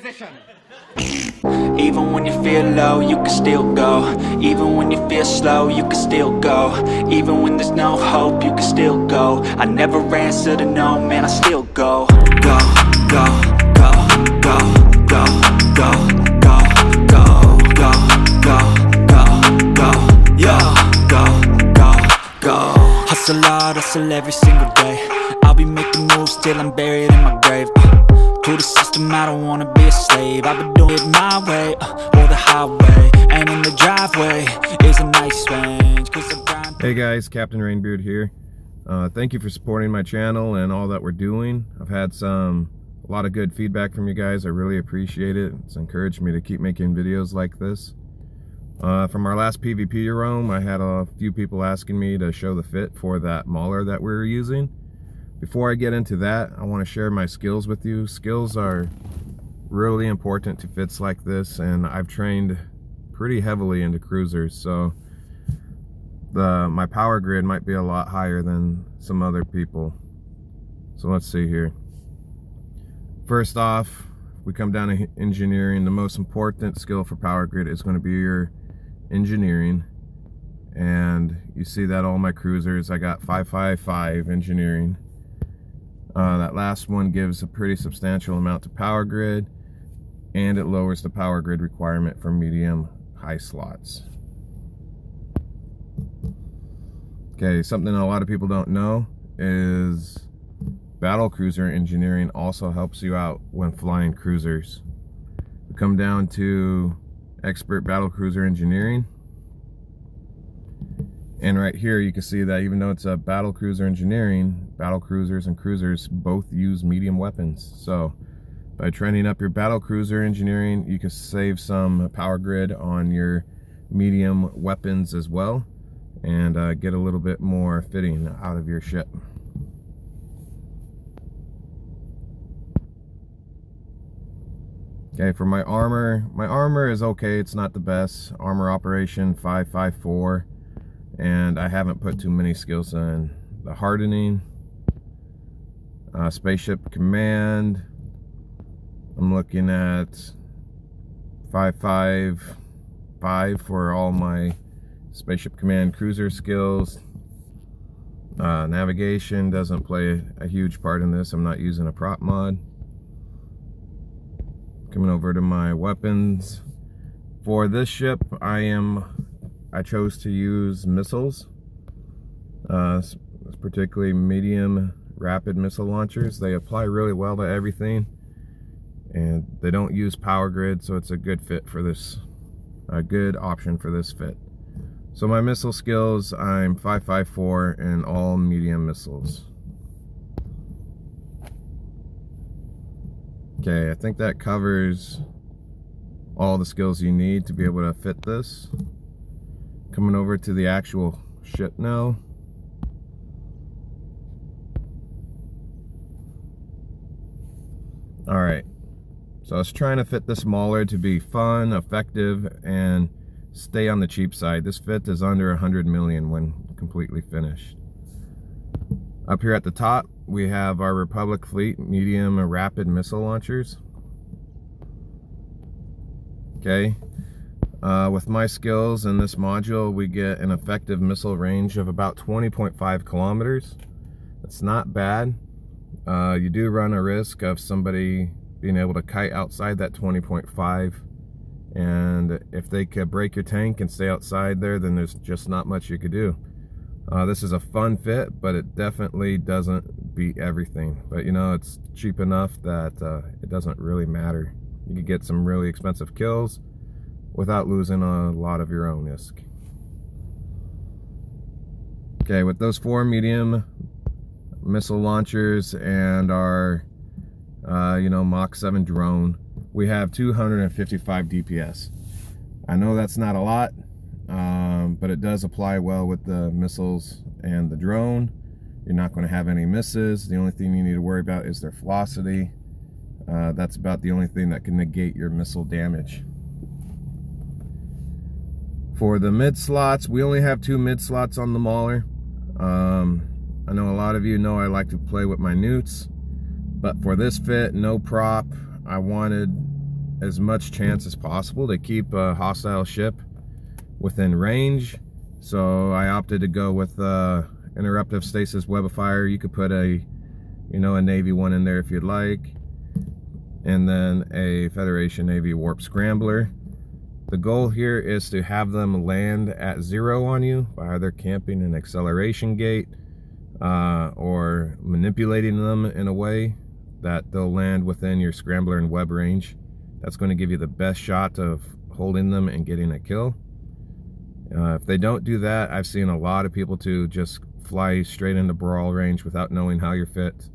position. Even when you feel low, you can still go. Even when you feel slow, you can still go. Even when there's no hope, you can still go. I never answer to no, man, I still go. Go, go, go, go, go, go, go, go, go, go, go, go, yo, go, go, go. Hustle hard, hustle every single day. I'll be making moves till I'm buried in my grave. To the system, I don't wanna be a slave. I've been doing it my way, or the highway. And in the driveway is a nice range. Hey guys, Captain Rainbeard here. Thank you for supporting my channel and all that we're doing. I've had a lot of good feedback from you guys. I really appreciate it. It's encouraged me to keep making videos like this. From our last PvP roam, I had a few people asking me to show the fit for that mauler that we were using. Before I get into that, I want to share my skills with you. Skills are really important to fits like this, and I've trained pretty heavily into cruisers, so my power grid might be a lot higher than some other people. So let's see here. First off, we come down to engineering. The most important skill for power grid is going to be your engineering, and you see that all my cruisers, I got 555 engineering. That last one gives a pretty substantial amount to power grid, and it lowers the power grid requirement for medium high slots. Okay, something a lot of people don't know is battle cruiser engineering also helps you out when flying cruisers. We come down to expert battle cruiser engineering, and right here you can see that even though it's a battle cruiser engineering, battle cruisers and cruisers both use medium weapons. So by training up your battle cruiser engineering, you can save some power grid on your medium weapons as well, and get a little bit more fitting out of your ship. Okay, for my armor is okay. It's not the best. Armor operation 554. And I haven't put too many skills in. The hardening, spaceship command, I'm looking at 555 for all my spaceship command cruiser skills. Navigation doesn't play a huge part in this. I'm not using a prop mod. Coming over to my weapons. For this ship, I chose to use missiles, particularly medium rapid missile launchers. They apply really well to everything, and they don't use power grid, so it's a good fit for this, a good option for this fit. So my missile skills, I'm 554 in all medium missiles. Okay, I think that covers all the skills you need to be able to fit this. Coming over to the actual ship now. Alright, so I was trying to fit this mauler to be fun, effective, and stay on the cheap side. This fit is under 100 million when completely finished. Up here at the top, we have our Republic Fleet medium rapid missile launchers. Okay. With my skills in this module, we get an effective missile range of about 20.5 kilometers. That's not bad. You do run a risk of somebody being able to kite outside that 20.5, and if they could break your tank and stay outside there, then there's just not much you could do. This is a fun fit, but it definitely doesn't beat everything. But you know, it's cheap enough that it doesn't really matter. You could get some really expensive kills without losing a lot of your own ISK. Okay, with those 4 medium missile launchers and our Mach 7 drone, we have 255 DPS. I know that's not a lot, but it does apply well with the missiles and the drone. You're not going to have any misses. The only thing you need to worry about is their velocity. That's about the only thing that can negate your missile damage. For the mid slots, we only have 2 mid slots on the mauler. I know a lot of you know I like to play with my newts, but for this fit, no prop, I wanted as much chance as possible to keep a hostile ship within range. So I opted to go with interruptive stasis web of fire. You could put a Navy one in there if you'd like, and then a Federation Navy warp scrambler. The goal here is to have them land at 0 on you by either camping an acceleration gate or manipulating them in a way that they'll land within your scrambler and web range. That's going to give you the best shot of holding them and getting a kill. If they don't do that, I've seen a lot of people to just fly straight into brawl range without knowing how you're fit,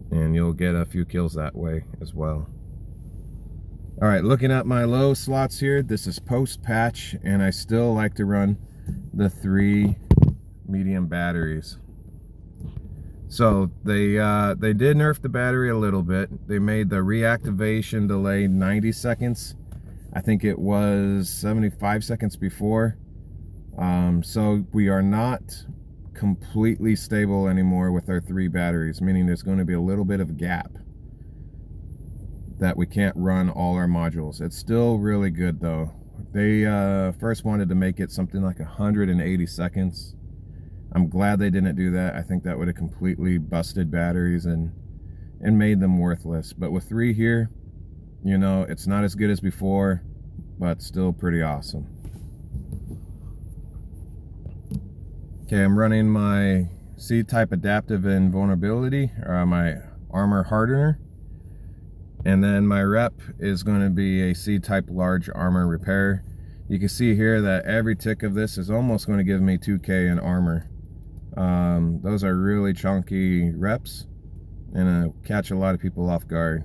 and you'll get a few kills that way as well. All right, looking at my low slots here, this is post patch, and I still like to run the 3 medium batteries. So they did nerf the battery a little bit. They made the reactivation delay 90 seconds. I think it was 75 seconds before. So we are not completely stable anymore with our 3 batteries, meaning there's going to be a little bit of a gap that we can't run all our modules. It's still really good though. They first wanted to make it something like 180 seconds. I'm glad they didn't do that. I think that would have completely busted batteries and made them worthless. But with 3 here, it's not as good as before, but still pretty awesome. Okay, I'm running my C-type adaptive invulnerability, or my armor hardener. And then my rep is going to be a C-type large armor repair. You can see here that every tick of this is almost going to give me 2K in armor. Those are really chunky reps, and catch a lot of people off guard.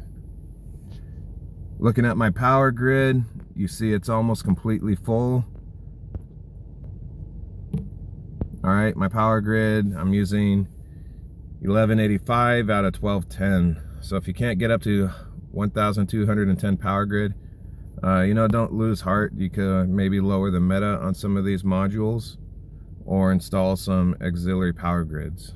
Looking at my power grid, you see it's almost completely full. All right, my power grid, I'm using 1185 out of 1210. So if you can't get up to 1210 power grid, don't lose heart. You could maybe lower the meta on some of these modules or install some auxiliary power grids.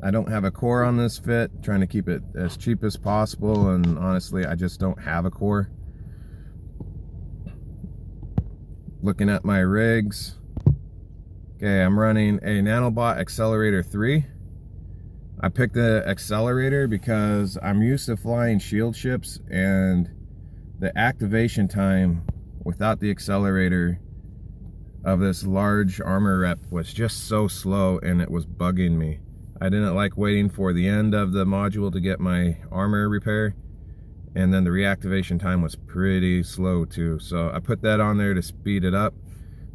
I don't have a core on this fit, trying to keep it as cheap as possible, and honestly I just don't have a core. Looking at my rigs, okay, I'm running a Nanobot Accelerator 3. I picked the accelerator because I'm used to flying shield ships, and the activation time without the accelerator of this large armor rep was just so slow, and it was bugging me. I didn't like waiting for the end of the module to get my armor repair, and then the reactivation time was pretty slow too. So I put that on there to speed it up,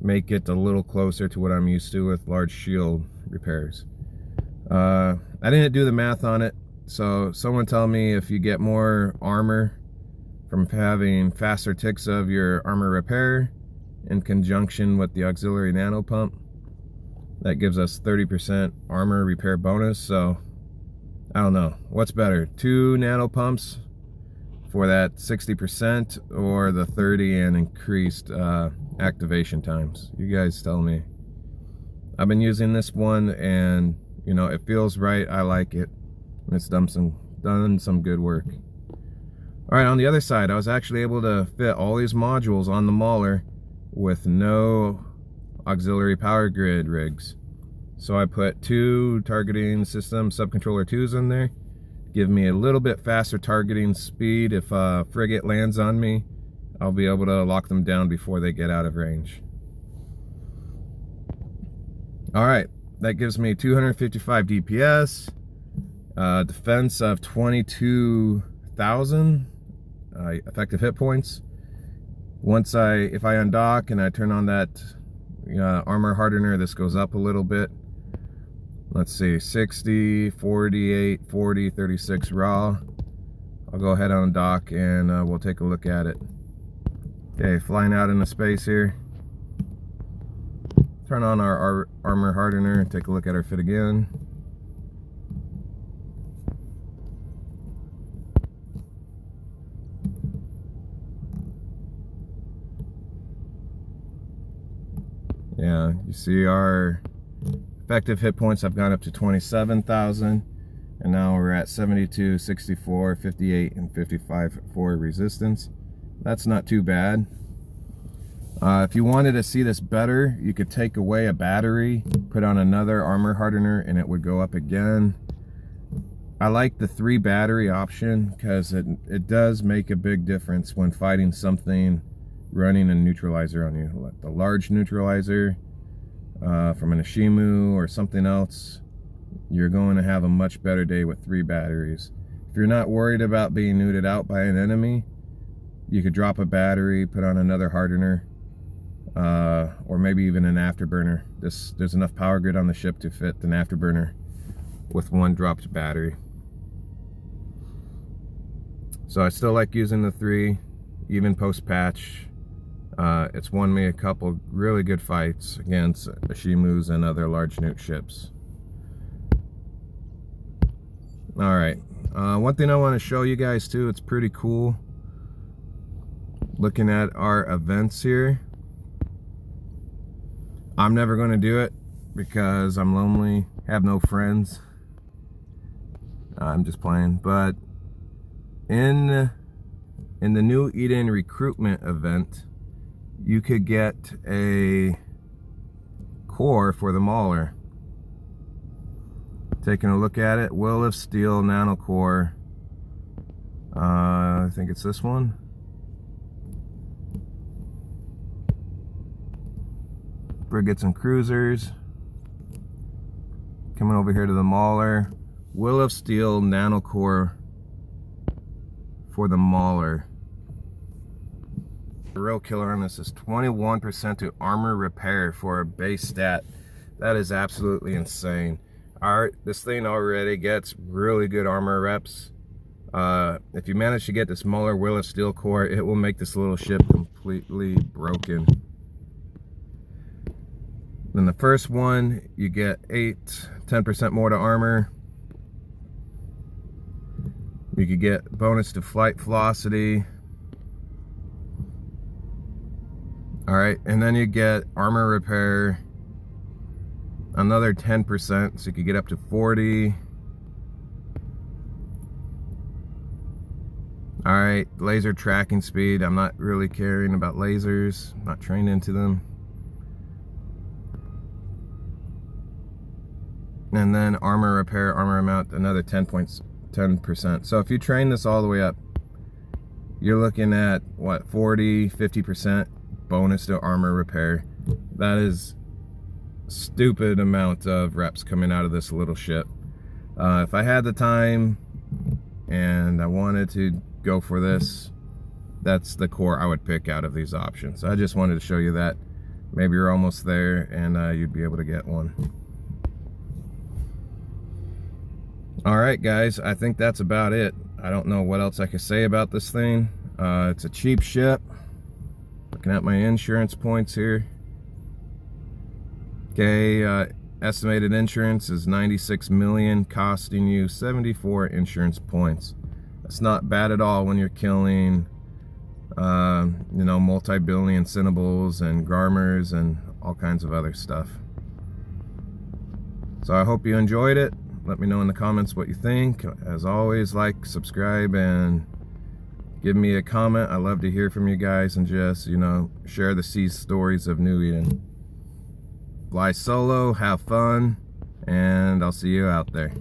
make it a little closer to what I'm used to with large shield repairs. I didn't do the math on it, so someone tell me if you get more armor from having faster ticks of your armor repair in conjunction with the auxiliary nano pump. That gives us 30% armor repair bonus. So I don't know, what's better, 2 nano pumps for that 60% or the 30 and increased activation times? You guys tell me. I've been using this one, and it feels right. I like it. It's done some good work. All right, on the other side, I was actually able to fit all these modules on the Mauler with no auxiliary power grid rigs. So I put 2 targeting system subcontroller 2s in there, give me a little bit faster targeting speed. If a frigate lands on me, I'll be able to lock them down before they get out of range. All right, that gives me 255 DPS, defense of 22,000 effective hit points. If I undock and I turn on that armor hardener, this goes up a little bit. Let's see, 60, 48, 40, 36 raw. I'll go ahead and undock, and we'll take a look at it. Okay, flying out into space here. Turn on our armor hardener and take a look at our fit again. Yeah, you see our effective hit points have gone up to 27,000, and now we're at 72, 64, 58, and 55 for resistance. That's not too bad. If you wanted to see this better, you could take away a battery, put on another armor hardener, and it would go up again. I like the 3 battery option because it does make a big difference when fighting something running a neutralizer on you. Like the large neutralizer from an Ishimu or something else, you're going to have a much better day with 3 batteries. If you're not worried about being neuted out by an enemy, you could drop a battery, put on another hardener, or maybe even an afterburner. There's enough power grid on the ship to fit an afterburner with 1 dropped battery. So I still like using the 3, even post-patch. It's won me a couple really good fights against Ishimus and other large nuke ships. Alright, one thing I want to show you guys too, it's pretty cool. Looking at our events here. I'm never going to do it because I'm lonely, have no friends. I'm just playing, but in the New Eden recruitment event, you could get a core for the Mauler. Taking a look at it, Will of Steel Nano Core. I think it's this one. Frigates and cruisers. Coming over here to the Mauler. Will of Steel Nano Core for the Mauler. The real killer on this is 21% to armor repair for a base stat. That is absolutely insane. This thing already gets really good armor reps. If you manage to get this Mauler Will of Steel core, it will make this little ship completely broken. Then the first one, you get 10% more to armor. You could get bonus to flight velocity. Alright, and then you get armor repair, another 10%, so you could get up to 40. Alright, laser tracking speed. I'm not really caring about lasers, not trained into them. And then armor repair, armor amount, another 10%. So if you train this all the way up, you're looking at what, 40, 50% bonus to armor repair. That is stupid amount of reps coming out of this little ship. If I had the time and I wanted to go for this, that's the core I would pick out of these options. I just wanted to show you that. Maybe you're almost there and you'd be able to get one. Alright guys, I think that's about it. I don't know what else I could say about this thing. It's a cheap ship. Looking at my insurance points here. Okay, estimated insurance is 96 million, costing you 74 insurance points. That's not bad at all when you're killing, you know, multi-billion Cinnables and Garmers and all kinds of other stuff. So I hope you enjoyed it. Let me know in the comments what you think. As always, like, subscribe, and give me a comment. I love to hear from you guys and just, you know, share the sea stories of New Eden. Fly solo, have fun, and I'll see you out there.